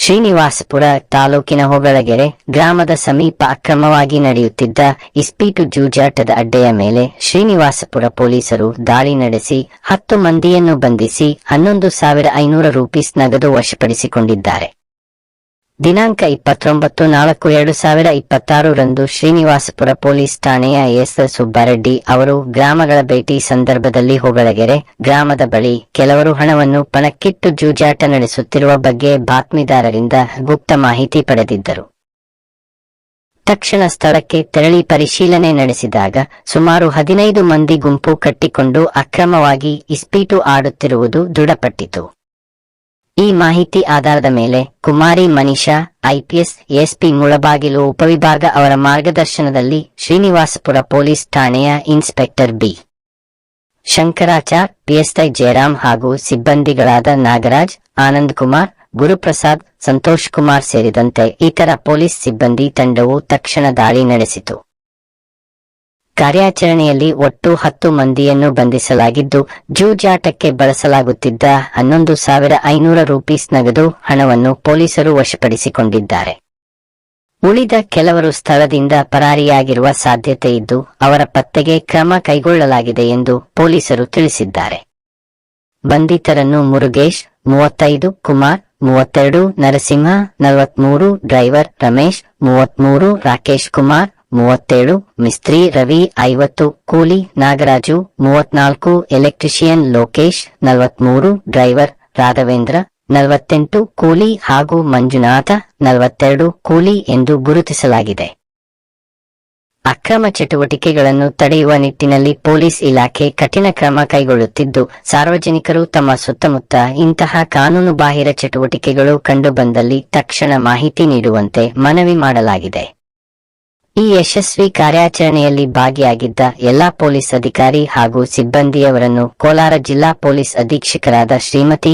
ಶ್ರೀನಿವಾಸಪುರ ತಾಲೂಕಿನ ಹೊಗಳಗೆರೆ ಗ್ರಾಮದ ಸಮೀಪ ಅಕ್ರಮವಾಗಿ ನಡೆಯುತ್ತಿದ್ದ ಇಸ್ಪೀಟು ಜೂಜಾಟದ ಅಡ್ಡೆಯ ಮೇಲೆ ಶ್ರೀನಿವಾಸಪುರ ಪೊಲೀಸರು ದಾಳಿ ನಡೆಸಿ 10 ಮಂದಿಯನ್ನು ಬಂಧಿಸಿ 11,500 ರೂಪೀಸ್ ನಗದು ವಶಪಡಿಸಿಕೊಂಡಿದ್ದಾರೆ. ದಿನಾಂಕ 29/4/2026 ರಂದು ಶ್ರೀನಿವಾಸಪುರ ಪೊಲೀಸ್ ಠಾಣೆಯ ಎಸ್ ಸುಬ್ಬಾರೆಡ್ಡಿ ಅವರು ಗ್ರಾಮಗಳ ಭೇಟಿ ಸಂದರ್ಭದಲ್ಲಿ ಹೊಗಳಗೆರೆ ಗ್ರಾಮದ ಬಳಿ ಕೆಲವರು ಹಣವನ್ನು ಪಣಕ್ಕಿಟ್ಟು ಜೂಜಾಟ ನಡೆಸುತ್ತಿರುವ ಬಗ್ಗೆ ಬಾತ್ಮೀದಾರರಿಂದ ಗುಪ್ತ ಮಾಹಿತಿ ಪಡೆದಿದ್ದರು. ತಕ್ಷಣ ಸ್ಥಳಕ್ಕೆ ತೆರಳಿ ಪರಿಶೀಲನೆ ನಡೆಸಿದಾಗ ಸುಮಾರು 15 ಮಂದಿ ಗುಂಪು ಕಟ್ಟಿಕೊಂಡು ಅಕ್ರಮವಾಗಿ ಇಸ್ಪೀಟು ಆಡುತ್ತಿರುವುದು ದೃಢಪಟ್ಟಿತು. ಈ ಮಾಹಿತಿ ಆಧಾರದ ಮೇಲೆ ಕುಮಾರಿ ಮನಿಷಾ ಐಪಿಎಸ್ ಎಸ್ಪಿ ಮುಳಬಾಗಿಲು ಉಪವಿಭಾಗ ಅವರ ಮಾರ್ಗದರ್ಶನದಲ್ಲಿ ಶ್ರೀನಿವಾಸಪುರ ಪೊಲೀಸ್ ಠಾಣೆಯ ಇನ್ಸ್ಪೆಕ್ಟರ್ ಬಿ. ಶಂಕರಾಚಾರ್, ಪಿಎಸ್ಐ ಜಯರಾಮ್ ಹಾಗೂ ಸಿಬ್ಬಂದಿಗಳಾದ ನಾಗರಾಜ್, ಆನಂದ್ ಕುಮಾರ್, ಗುರುಪ್ರಸಾದ್, ಸಂತೋಷ್ ಕುಮಾರ್ ಸೇರಿದಂತೆ ಇತರ ಪೊಲೀಸ್ ಸಿಬ್ಬಂದಿ ತಂಡವು ತಕ್ಷಣ ದಾಳಿ ನಡೆಸಿತು. ಕಾರ್ಯಾಚರಣೆಯಲ್ಲಿ ಒಟ್ಟು 10 ಮಂದಿಯನ್ನು ಬಂಧಿಸಲಾಗಿದ್ದು, ಜೂಜಾಟಕ್ಕೆ ಬಳಸಲಾಗುತ್ತಿದ್ದ 11,500 ರೂಪೀಸ್ ನಗದು ಹಣವನ್ನು ಪೊಲೀಸರು ವಶಪಡಿಸಿಕೊಂಡಿದ್ದಾರೆ. ಉಳಿದ ಕೆಲವರು ಸ್ಥಳದಿಂದ ಪರಾರಿಯಾಗಿರುವ ಸಾಧ್ಯತೆ ಇದ್ದು, ಅವರ ಪತ್ತೆಗೆ ಕ್ರಮ ಕೈಗೊಳ್ಳಲಾಗಿದೆ ಎಂದು ಪೊಲೀಸರು ತಿಳಿಸಿದ್ದಾರೆ. ಬಂಧಿತರನ್ನು ಮುರುಗೇಶ್ 35, ಕುಮಾರ್ 32, ನರಸಿಂಹ 43, ಡ್ರೈವರ್ ರಮೇಶ್ 33, ರಾಕೇಶ್ ಕುಮಾರ್ 37, ಮಿಸ್ತ್ರಿ ರವಿ 50, ಕೂಲಿ ನಾಗರಾಜು 34, ಎಲೆಕ್ಟ್ರಿಷಿಯನ್ ಲೋಕೇಶ್ 43, ಡ್ರೈವರ್ ರಾಘವೇಂದ್ರ 48, ಕೂಲಿ ಹಾಗೂ ಮಂಜುನಾಥ 42, ಕೂಲಿ ಎಂದು ಗುರುತಿಸಲಾಗಿದೆ. ಅಕ್ರಮ ಚಟುವಟಿಕೆಗಳನ್ನು ತಡೆಯುವ ನಿಟ್ಟಿನಲ್ಲಿ ಪೊಲೀಸ್ ಇಲಾಖೆ ಕಠಿಣ ಕ್ರಮ ಕೈಗೊಳ್ಳುತ್ತಿದ್ದು, ಸಾರ್ವಜನಿಕರು ತಮ್ಮ ಸುತ್ತಮುತ್ತ ಇಂತಹ ಕಾನೂನುಬಾಹಿರ ಚಟುವಟಿಕೆಗಳು ಕಂಡುಬಂದಲ್ಲಿ ತಕ್ಷಣ ಮಾಹಿತಿ ನೀಡುವಂತೆ ಮನವಿ ಮಾಡಲಾಗಿದೆ. ಈ ಯಶಸ್ವಿ ಕಾರ್ಯಾಚರಣೆಯಲ್ಲಿ ಭಾಗಿಯಾಗಿದ್ದ ಎಲ್ಲಾ ಪೊಲೀಸ್ ಅಧಿಕಾರಿ ಹಾಗೂ ಸಿಬ್ಬಂದಿಯವರನ್ನು ಕೋಲಾರ ಜಿಲ್ಲಾ ಪೊಲೀಸ್ ಅಧೀಕ್ಷಕರಾದ ಶ್ರೀಮತಿ